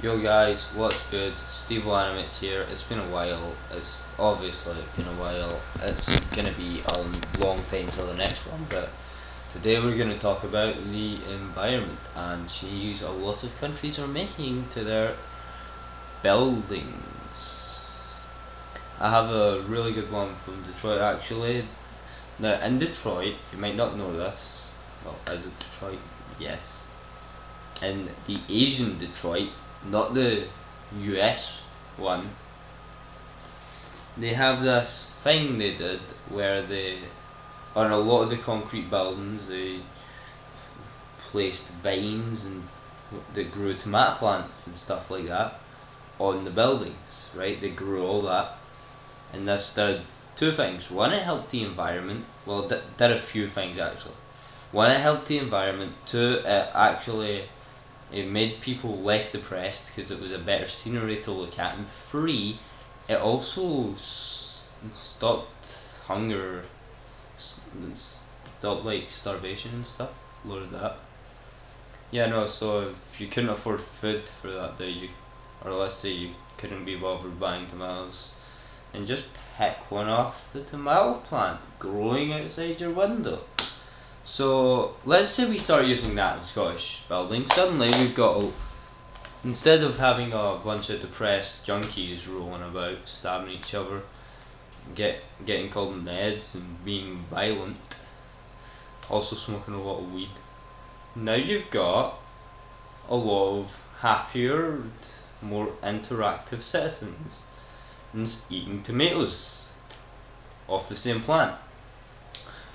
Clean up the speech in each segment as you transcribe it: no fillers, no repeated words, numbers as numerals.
Yo guys, what's good? Steve Animates here. It's been a while. It's obviously been a while. It's gonna be a long time till the next one, but today we're gonna talk about the environment and changes a lot of countries are making to their buildings. I have a really good one from Detroit actually. Now in Detroit, you might not know this. Well, is it Detroit? Yes. In the Asian Detroit, not the US one, they have this thing they did where they, on a lot of the concrete buildings, they placed vines and that grew tomato plants and stuff like that on the buildings, right? They grew all that, and this did two things. One, it helped the environment. Well, did a few things actually. One, it helped the environment. Two, it made people less depressed because it was a better scenery to look at. And three, it also stopped hunger, stopped like starvation and stuff. Lowered that. Yeah, no. So if you couldn't afford food for that day, or let's say you couldn't be bothered buying tomatoes, and just pick one off the tomato plant growing outside your window. So let's say we start using that in Scottish buildings. Suddenly we've got, instead of having a bunch of depressed junkies rolling about, stabbing each other, getting called Neds and being violent, also smoking a lot of weed. Now you've got a lot of happier, more interactive citizens and eating tomatoes off the same plant.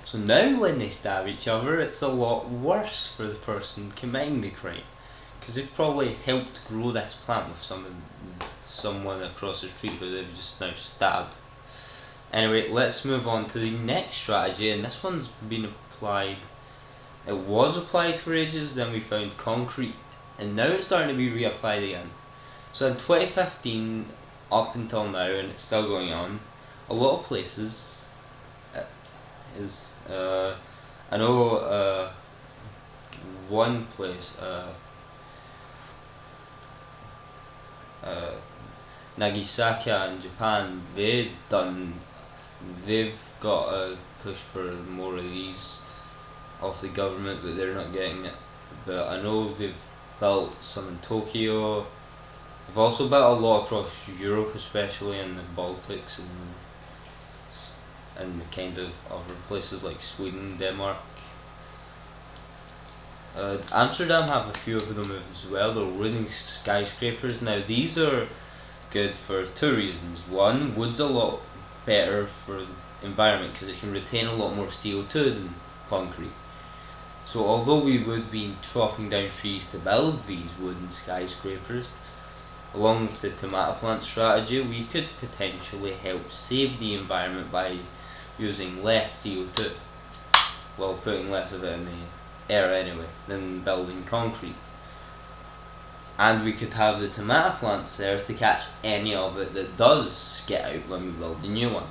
So now when they stab each other, it's a lot worse for the person committing the crime, because they've probably helped grow this plant with someone across the street who they've just now stabbed. Anyway, let's move on to the next strategy, and this one's been applied. It was applied for ages, then we found concrete, and now it's starting to be reapplied again. So in 2015 up until now, and it's still going on, a lot of places I know one place, Nagasaki in Japan, they've got a push for more of these off the government, but they're not getting it. But I know they've built some in Tokyo. They've also built a lot across Europe, especially in the Baltics and the kind of other places like Sweden, Denmark. Amsterdam have a few of them as well. They're wooden skyscrapers. Now these are good for two reasons. One, wood's a lot better for the environment because it can retain a lot more CO2 than concrete. So although we would be chopping down trees to build these wooden skyscrapers, along with the tomato plant strategy, we could potentially help save the environment by using less CO2, while putting less of it in the air anyway, than building concrete. And we could have the tomato plants there to catch any of it that does get out when we build a new one.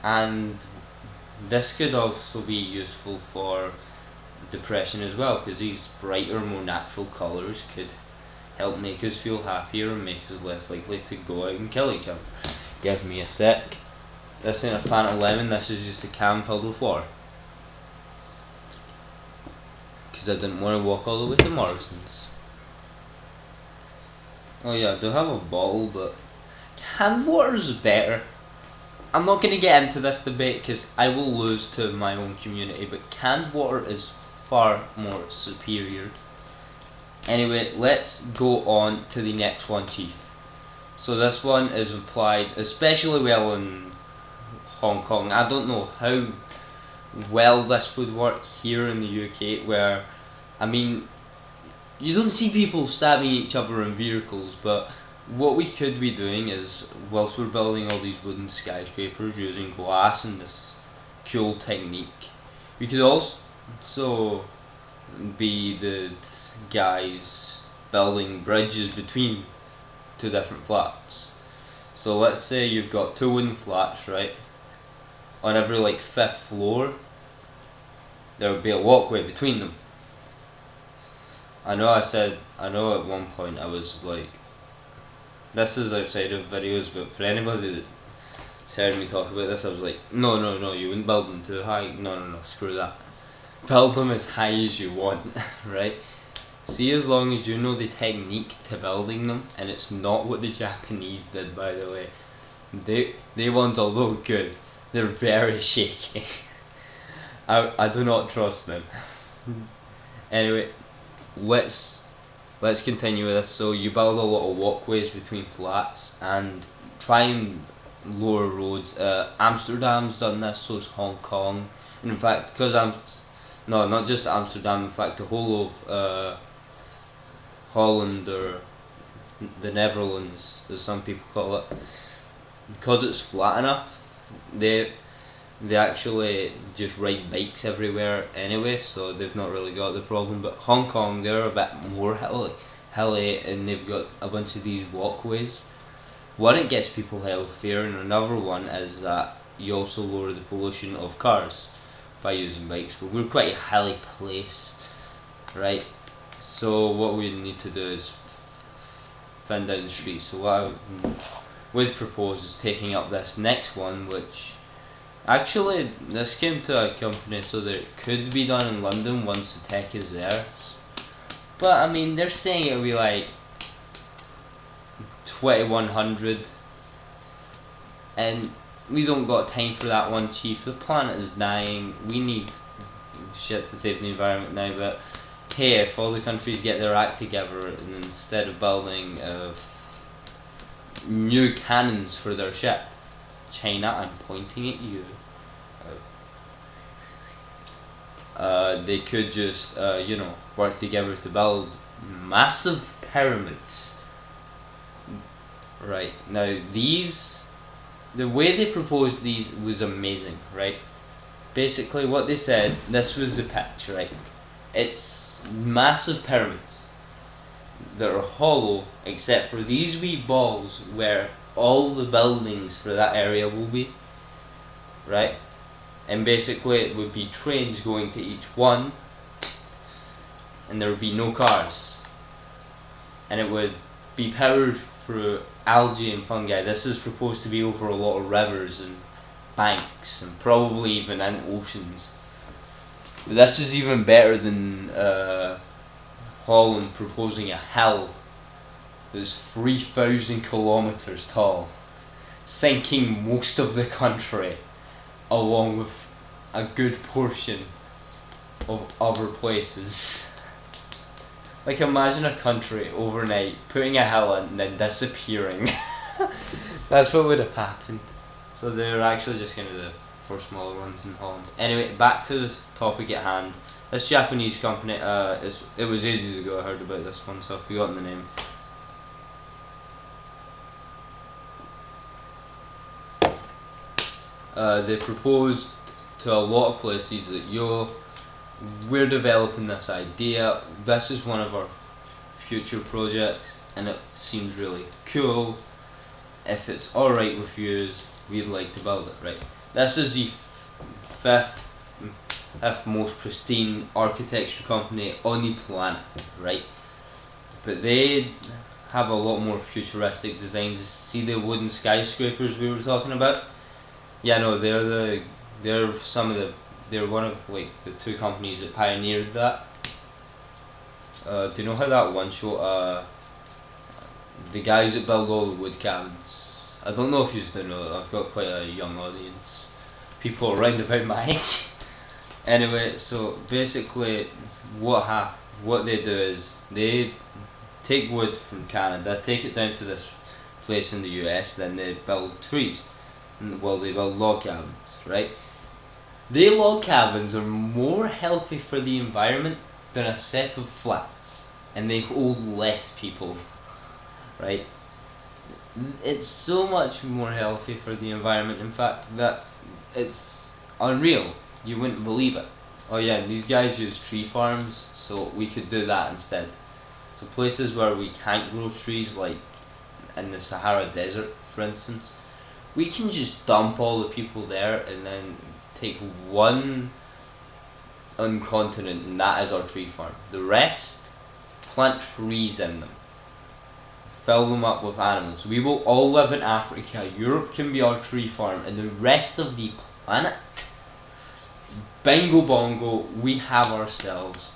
And this could also be useful for depression as well, because these brighter, more natural colours could help make us feel happier and make us less likely to go out and kill each other. Give me a sec. This ain't a Fanta lemon, this is just a can filled with water. Because I didn't want to walk all the way to Morrison's. Oh yeah, I do have a bottle, but canned water's better. I'm not going to get into this debate because I will lose to my own community, but canned water is far more superior. Anyway, let's go on to the next one, Chief. So this one is applied especially well in Hong Kong. I don't know how well this would work here in the UK, where, I mean, you don't see people stabbing each other in vehicles, but what we could be doing is, whilst we're building all these wooden skyscrapers using glass and this cool technique, we could also be the guys building bridges between two different flats. So let's say you've got two wooden flats, right? On every like fifth floor, there would be a walkway between them. I know I said I know at one point I was like, this is outside of videos, but for anybody that's heard me talk about this, I was like, no, you wouldn't build them too high. No, screw that. Build them as high as you want, right? See, as long as you know the technique to building them, and it's not what the Japanese did, by the way. They ones, although good, they're very shaky. I do not trust them. Anyway, let's continue with this. So you build a lot of walkways between flats and try and lower roads. Amsterdam's done this, so is Hong Kong. And in fact, no, not just Amsterdam. In fact, the whole of Holland, or the Netherlands, as some people call it, because it's flat enough, they actually just ride bikes everywhere anyway, so they've not really got the problem. But Hong Kong, they're a bit more hilly, and they've got a bunch of these walkways. One, it gets people healthier, and another one is that you also lower the pollution of cars by using bikes. But we're quite a hilly place, right? So what we need to do is thin down the street. So what I would propose is taking up this next one, which actually this came to a company so that it could be done in London once the tech is there. But I mean, they're saying it'll be like 2100, and we don't got time for that one, chief. The planet is dying. We need shit to save the environment now. But hey, if all the countries get their act together, and instead of building new cannons for their ship, China, I'm pointing at you, they could just work together to build massive pyramids. Right, now the way they proposed these was amazing, right? Basically what they said, this was the pitch, right? It's massive pyramids that are hollow except for these wee balls where all the buildings for that area will be, right? And basically it would be trains going to each one, and there would be no cars, and it would be powered through algae and fungi. This is proposed to be over a lot of rivers and banks, and probably even in oceans. But this is even better than Holland proposing a hill that's 3,000 kilometers tall, sinking most of the country along with a good portion of other places. Like, imagine a country overnight putting a hill in and then disappearing. That's what would have happened. So they're actually just going to do for smaller ones in Holland. Anyway, back to the topic at hand. This Japanese company, it was ages ago I heard about this one, so I've forgotten the name. They proposed to a lot of places that, we're developing this idea, this is one of our future projects, and it seems really cool. If it's alright with yous, we'd like to build it, right? This is the fifth most pristine architecture company on the planet, right? But they have a lot more futuristic designs. See the wooden skyscrapers we were talking about? Yeah, no, they're one of like the two companies that pioneered that. Do you know how that one show, the guys that build all the wood cabins? I don't know if you still know. I've got quite a young audience, people around about my age. Anyway, so basically, what they do is they take wood from Canada, take it down to this place in the US, then they build trees. Well, they build log cabins, right? The log cabins are more healthy for the environment than a set of flats, and they hold less people, right? It's so much more healthy for the environment, in fact, that it's unreal. You wouldn't believe it. Oh yeah, these guys use tree farms, so we could do that instead. So places where we can't grow trees, like in the Sahara Desert, for instance, we can just dump all the people there and then take one continent, and that is our tree farm. The rest, plant trees in them. Fill them up with animals. We will all live in Africa. Europe can be our tree farm, and the rest of the planet, bingo bongo, we have ourselves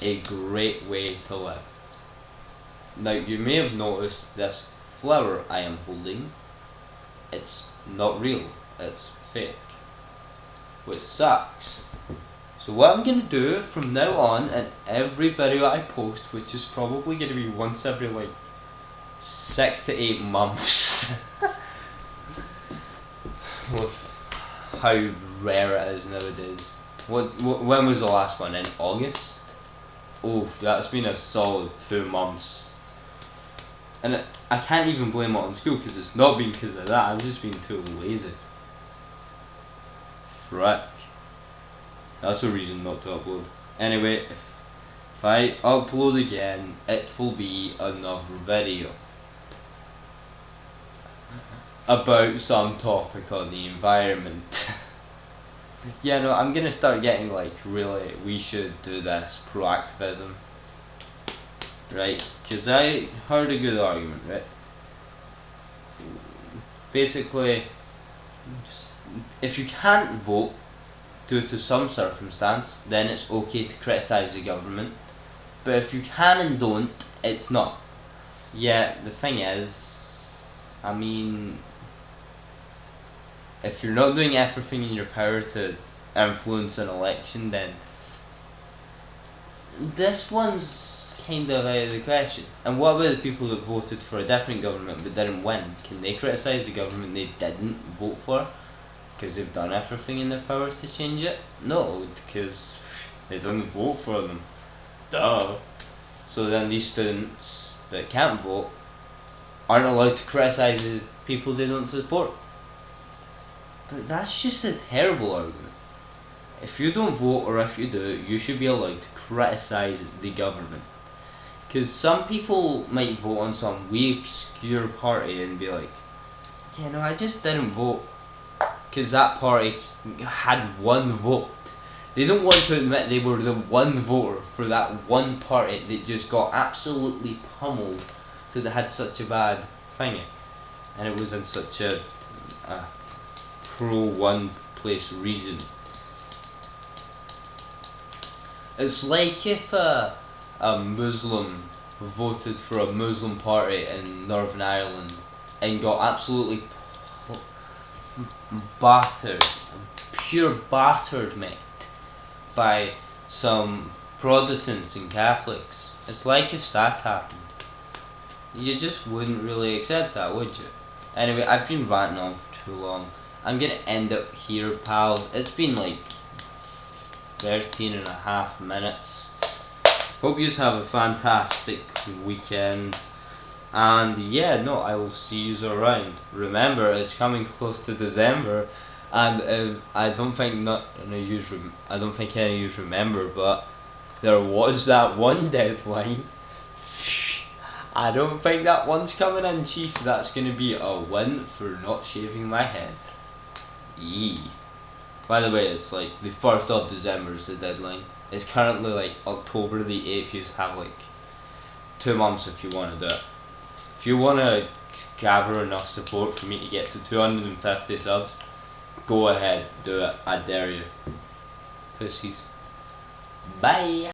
a great way to live. Now, you may have noticed this flower I am holding. It's not real, it's fake, which sucks. So what I'm gonna do from now on, in every video I post, which is probably gonna be once every like 6 to 8 months, with how rare it is nowadays. When was the last one? In August? Oh, that's been a solid 2 months. And I can't even blame it on school, because it's not been because of that. I've just been too lazy. Frick. That's a reason not to upload. Anyway, if I upload again, it will be another video about some topic on the environment. Yeah, no, I'm gonna start getting like really, we should do this proactivism, right? Because I heard a good argument, right? Basically, just, if you can't vote due to some circumstance, then it's okay to criticise the government. But if you can and don't, it's not. Yeah, the thing is, I mean, if you're not doing everything in your power to influence an election, then this one's kind of out of the question. And what about the people that voted for a different government but didn't win? Can they criticise the government they didn't vote for because they've done everything in their power to change it? No, because they didn't vote for them. Duh. So then these students that can't vote aren't allowed to criticise the people they don't support. But that's just a terrible argument. If you don't vote, or if you do, you should be allowed to criticise the government. Because some people might vote on some wee obscure party and be like, yeah, no, I just didn't vote because that party had one vote. They don't want to admit they were the one voter for that one party that just got absolutely pummeled because it had such a bad thingy. And it was in such a pro one place region. It's like if a Muslim voted for a Muslim party in Northern Ireland and got absolutely battered, pure battered, mate, by some Protestants and Catholics. It's like if that happened. You just wouldn't really accept that, would you? Anyway, I've been ranting on for too long. I'm gonna end up here, pals. It's been like 13.5 minutes. Hope you have a fantastic weekend. And yeah, no, I will see you around. Remember, it's coming close to December, and I don't think any of you remember, but there was that one deadline. I don't think that one's coming in, Chief. That's gonna be a win for not shaving my head. Yee. By the way, it's like the 1st of December is the deadline. It's currently like October the 8th. You have like 2 months if you want to do it. If you want to gather enough support for me to get to 250 subs, go ahead, do it. I dare you. Pussies. Bye.